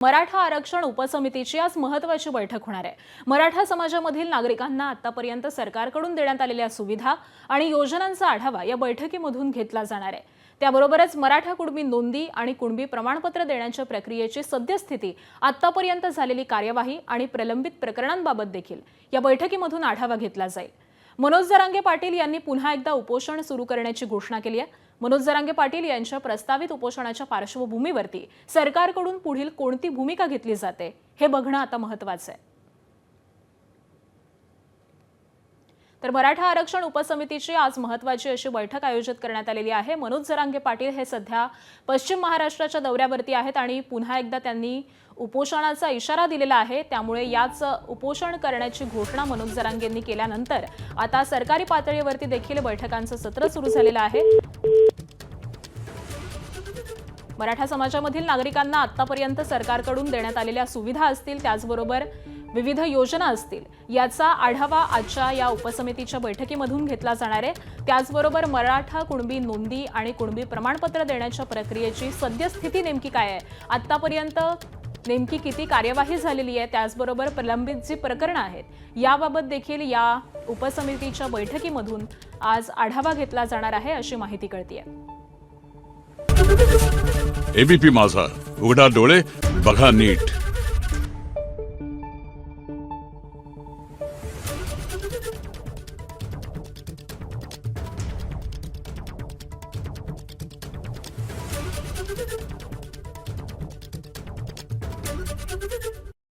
मराठा आरक्षण उपसमितीची आज महत्त्वाची बैठक होणार आहे। मराठा समाजामधील नागरिकांना आतापर्यंत सरकारकडून देण्यात आलेल्या सुविधा आणि योजनांचा आढावा या बैठकीमधून घेतला जाणार आहे। त्याबरोबरच मराठा कुणबी नोंदी आणि कुणबी प्रमाणपत्र देण्याच्या प्रक्रियेची सद्यस्थिती, आतापर्यंत झालेली कार्यवाही आणि प्रलंबित प्रकरणांबाबत देखील या बैठकीमधून आढावा घेतला जाईल। मनोज जरांगे पाटील यांनी पुन्हा एकदा उपोषण सुरू करण्याची घोषणा केली आहे। मनोज जरांगे पाटील यांच्या प्रस्तावित उपोषणाच्या पार्श्वभूमीवरती सरकारकडून पुढील कोणती भूमिका घेतली जाते हे बघणं आता महत्त्वाचं आहे। तर मराठा आरक्षण उपसमितीची आज महत्त्वाची अशी बैठक आयोजित करण्यात आलेली आहे। मनोज जरांगे पाटील हे सध्या पश्चिम महाराष्ट्राच्या दौऱ्यावरती आहेत आणि पुन्हा एकदा त्यांनी उपोषणाचा इशारा दिलेला आहे। त्यामुळे याच उपोषण करण्याची घोषणा मनोज जरांगेंनी केल्यानंतर आता सरकारी पातळीवरती देखील बैठकांचं सत्र सुरू झालेलं आहे। मराठा समाजामधील नागरिकांना आतापर्यंत सरकारकडून देण्यात आलेल्या सुविधा असतील, त्याचबरोबर विविध योजना असतील, याचा आढावा आजच्या या उपसमितीच्या बैठकीमधून घेतला जाणार आहे। त्याचबरोबर मराठा कुणबी नोंदी आणि कुणबी प्रमाणपत्र देण्याच्या प्रक्रियेची सद्यस्थिती नेमकी काय आहे, आतापर्यंत नेमकी किती कार्यवाही झालेली आहे, त्याचबरोबर प्रलंबित जी प्रकरणं आहेत याबाबत देखील या उपसमितीच्या बैठकीमधून आज आढावा घेतला जाणार आहे, अशी माहिती कळतेय। एबीपी माझा, उघडा डोळे बघा नीट।